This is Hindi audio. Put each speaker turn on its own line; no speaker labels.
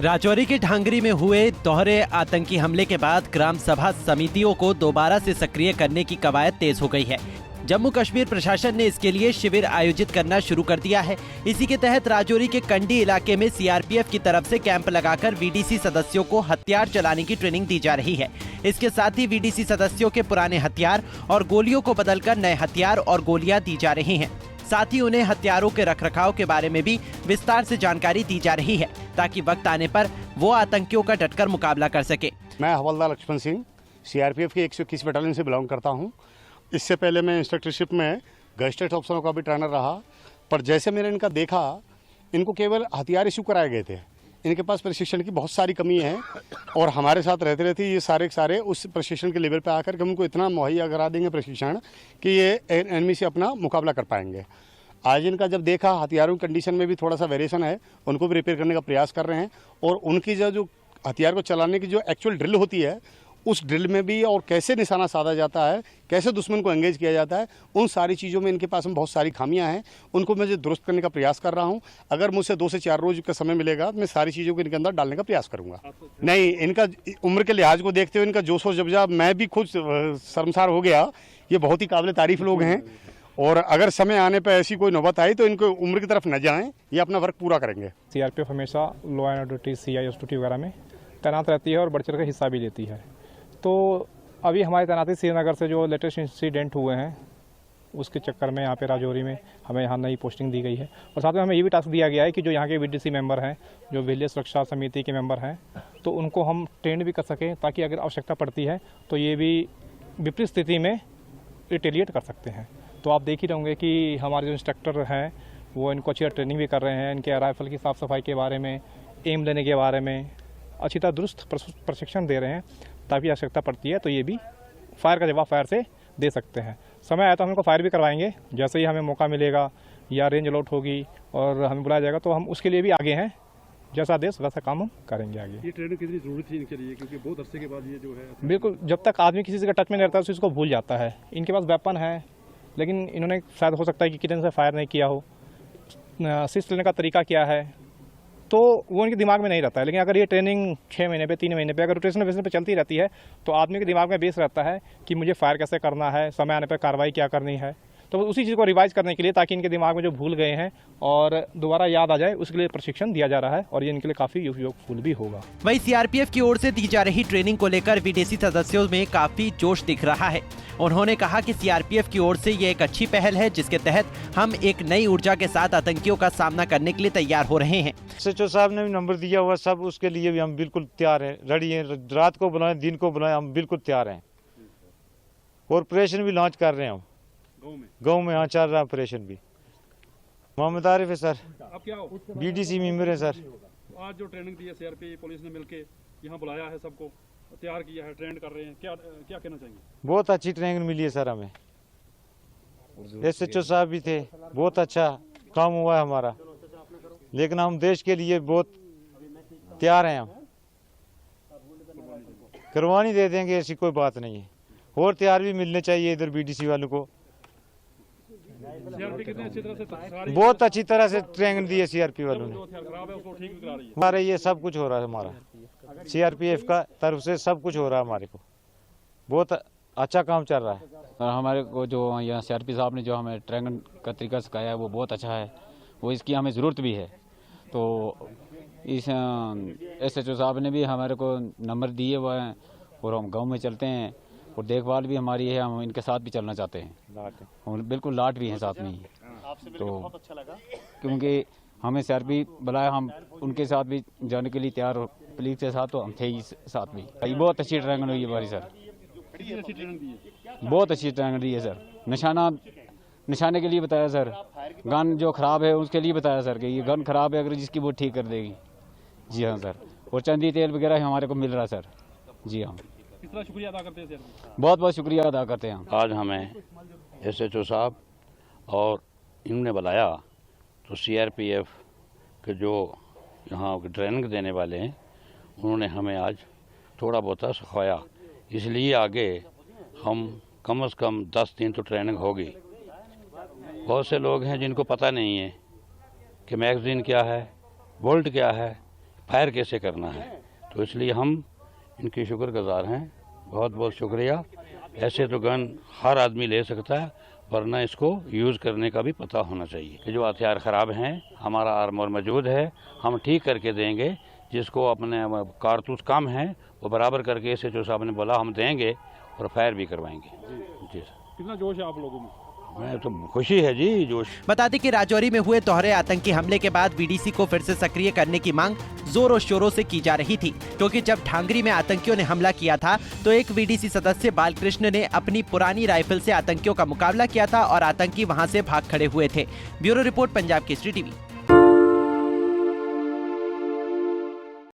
राजौरी के ढांगरी में हुए दोहरे आतंकी हमले के बाद ग्राम सभा समितियों को दोबारा से सक्रिय करने की कवायद तेज हो गई है। जम्मू कश्मीर प्रशासन ने इसके लिए शिविर आयोजित करना शुरू कर दिया है। इसी के तहत राजौरी के कंडी इलाके में सीआरपीएफ की तरफ से कैंप लगाकर वीडीसी सदस्यों को हथियार चलाने की ट्रेनिंग दी जा रही है। इसके साथ ही वीडीसी सदस्यों के पुराने हथियार और गोलियों को बदलकर नए हथियार और गोलियां दी जा रही हैं। साथ ही उन्हें हथियारों के रखरखाव के बारे में भी विस्तार से जानकारी दी जा रही है, ताकि वक्त आने पर वो आतंकियों का डटकर मुकाबला कर सके।
मैं हवलदार लक्ष्मण सिंह सीआरपीएफ की 121 बटालियन से बिलोंग करता हूं। इससे पहले मैं इंस्ट्रक्टरशिप में गैजेटेड ऑफिसरों का भी ट्रेनर रहा, पर जैसे मैंने इनका देखा, इनको केवल हथियार इशू कराए गए थे। इनके पास प्रशिक्षण की बहुत सारी कमी है और हमारे साथ रहते रहते ये सारे उस प्रशिक्षण के लेवल पे आकर के हम उनको इतना मुहैया करा देंगे प्रशिक्षण कि ये एनिमी से अपना मुकाबला कर पाएंगे। आज इनका जब देखा, हथियारों की कंडीशन में भी थोड़ा सा वेरिएशन है, उनको भी रिपेयर करने का प्रयास कर रहे हैं और उनकी जो हथियार को चलाने की जो एक्चुअल ड्रिल होती है, उस ड्रिल में भी और कैसे निशाना साधा जाता है, कैसे दुश्मन को एंगेज किया जाता है, उन सारी चीज़ों में इनके पास में बहुत सारी खामियां हैं। उनको मैं दुरुस्त करने का प्रयास कर रहा हूं। अगर मुझसे 2 से 4 रोज का समय मिलेगा तो मैं सारी चीज़ों को इनके अंदर डालने का प्रयास करूंगा। नहीं, इनका उम्र के लिहाज को देखते हुए इनका जोश और जज्बा, मैं भी खुद शर्मसार हो गया। ये बहुत ही काबिल तारीफ लोग हैं और अगर समय आने पर ऐसी कोई नौबत आई तो इनको उम्र की तरफ न जाएं, ये अपना वर्क पूरा करेंगे।
सीआरपीएफ हमेशा law and order duty, CIS duty वगैरह में तैनात रहती है और बढ़ चढ़ कर हिस्सा भी लेती है। तो अभी हमारी तैनाती श्रीनगर से जो लेटेस्ट इंसिडेंट हुए हैं, उसके चक्कर में यहाँ पे राजौरी में हमें यहाँ नई पोस्टिंग दी गई है और साथ में हमें ये भी टास्क दिया गया है कि जो यहाँ के वीडीसी मेंबर हैं, जो विलेज सुरक्षा समिति के मेंबर हैं, तो उनको हम ट्रेन भी कर सकें, ताकि अगर आवश्यकता पड़ती है तो ये भी विपरीत स्थिति में रिटेलिएट कर सकते हैं। तो आप देख ही रहेंगे कि हमारे जो इंस्ट्रक्टर हैं वो इनको अच्छी ट्रेनिंग भी कर रहे हैं, इनके राइफल की साफ़ सफाई के बारे में, एम लेने के बारे में अच्छी तरह दुरुस्त प्रशिक्षण दे रहे हैं, ताकि आवश्यकता पड़ती है तो ये भी फायर का जवाब फायर से दे सकते हैं। समय आया तो हम इनको फायर भी करवाएंगे, जैसे ही हमें मौका मिलेगा या रेंज अलॉट होगी और हमें बुलाया जाएगा तो हम उसके लिए भी आगे हैं। जैसा देश वैसा काम हम करेंगे आगे।
ये ट्रेनिंग कितनी जरूरी थी इनके लिए, क्योंकि बहुत अरसे के बाद ये जो है,
बिल्कुल, जब तक आदमी किसी से टच में नहीं रहता तो इसको भूल जाता है। इनके पास वेपन है, लेकिन इन्होंने शायद हो सकता है कि कितने से फायर नहीं किया हो, असिस्ट लेने का तरीका क्या है, तो वो इनके दिमाग में नहीं रहता है। लेकिन अगर ये ट्रेनिंग 6 महीने पे, 3 महीने पे अगर रोटेशनल बेसिस पे चलती रहती है तो आदमी के दिमाग में बेस रहता है कि मुझे फायर कैसे करना है, समय आने पर कार्रवाई क्या करनी है। तो उसी चीज़ को रिवाइज करने के लिए, ताकि इनके दिमाग में जो भूल गए हैं और दोबारा याद आ जाए, उसके लिए प्रशिक्षण दिया जा रहा है और ये इनके लिए काफ़ी उपयोगफुल भी होगा।
वहीं सीआरपीएफ की ओर से दी जा रही ट्रेनिंग को लेकर विदेशी सदस्यों में काफी जोश दिख रहा है। उन्होंने कहा कि सीआरपीएफ की ओर से ये एक अच्छी पहल है, जिसके तहत हम एक नई ऊर्जा के साथ आतंकियों का सामना करने के लिए तैयार हो रहे हैं।
एसएचओ साहब ने भी नंबर दिया हुआ सब, उसके लिए भी हम बिल्कुल तैयार हैं, रेडी हैं। रात को बुलाएं, दिन को बुलाएं, हम बिल्कुल तैयार हैं। ऑपरेशन भी लॉन्च कर रहे हैं हम गाँव में। हाँ, चल रहा है ऑपरेशन भी। मोहम्मद आरिफ है सर,
अब क्या हो?
बीडीसी मेंबर है सर।
आज जो ट्रेनिंग दी है सीआरपी पुलिस ने मिलके यहाँ बुलाया है, सबको तैयार किया है, ट्रेंड कर रहे हैं, क्या कहना चाहेंगे?
बहुत अच्छी ट्रेनिंग मिली है सर हमें। एसएचओ साहब भी थे, बहुत अच्छा काम हुआ है हमारा, लेकिन हम देश के लिए बहुत तैयार हैं। हम कुर्बानी दे देंगे, ऐसी कोई बात नहीं है। और तैयार भी मिलने चाहिए इधर बीडीसी वालों को।
कितने अच्छी तरह से,
बहुत अच्छी तरह से ट्रेनिंग दी है सीआरपी वालों ने।
खराब है उसको ठीक भी करा रही है।
हमारे ये सब कुछ हो रहा है, हमारा सीआरपीएफ का तरफ से सब कुछ हो रहा है, हमारे को बहुत अच्छा काम चल रहा है।
और हमारे को जो यहाँ सीआरपी साहब ने जो हमें ट्रेनिंग का तरीका सिखाया है वो बहुत अच्छा है, वो इसकी हमें ज़रूरत भी है। तो इस एसएचओ साहब ने भी हमारे को नंबर दिए हुए हैं और हम गांव में चलते हैं और देखभाल भी हमारी है, हम इनके साथ भी चलना चाहते हैं। हम बिल्कुल लाट भी हैं साथ में ही। तो क्योंकि हमें सीआरपी बुलाया, हम उनके साथ भी जाने के लिए तैयार हो, पुलिस के साथ तो हम थे ही साथ में। ये बहुत अच्छी ट्रेनिंग हुई है हमारी सर, बहुत अच्छी ट्रेनिंग दी है सर। निशाने के लिए बताया सर, गन जो खराब है उसके लिए बताया सर कि ये गन खराब है, अगर जिसकी वो ठीक कर देगी। जी हाँ सर, और चंदी तेल वगैरह हमारे को मिल रहा है सर। जी हाँ,
कितना शुक्रिया अदा करते हैं सर?
बहुत बहुत शुक्रिया अदा करते हैं।
आज हमें एसएचओ साहब और इन्होंने बुलाया तो सीआरपीएफ के जो यहाँ ट्रेनिंग देने वाले हैं, उन्होंने हमें आज थोड़ा बहुत सिखाया। इसलिए आगे हम कम से कम 10 दिन तो ट्रेनिंग होगी। बहुत से लोग हैं जिनको पता नहीं है कि मैगजीन क्या है, बोल्ट क्या है, फायर कैसे करना है। तो इसलिए हम इनके शुक्रगुजार हैं, बहुत बहुत शुक्रिया। ऐसे तो गन हर आदमी ले सकता है, वरना इसको यूज़ करने का भी पता होना चाहिए कि जो हथियार ख़राब हैं, हमारा आर्मर मौजूद है, हम ठीक करके देंगे। जिसको अपने कारतूस कम है वो बराबर करके SHO साहब ने बोला हम देंगे और फायर भी करवाएंगे। जी सर,
कितना जोश है आप लोगों में?
मैं तो खुशी है जी, जोश।
बता दें कि राजौरी में हुए दोहरे आतंकी हमले के बाद VDC को फिर से सक्रिय करने की मांग जोरों शोरों से की जा रही थी, क्योंकि जब ढांगरी में आतंकियों ने हमला किया था तो एक VDC सदस्य बालकृष्ण ने अपनी पुरानी राइफल से आतंकियों का मुकाबला किया था और आतंकी वहां से भाग खड़े हुए थे। Bureau report, Punjab Kesari TV.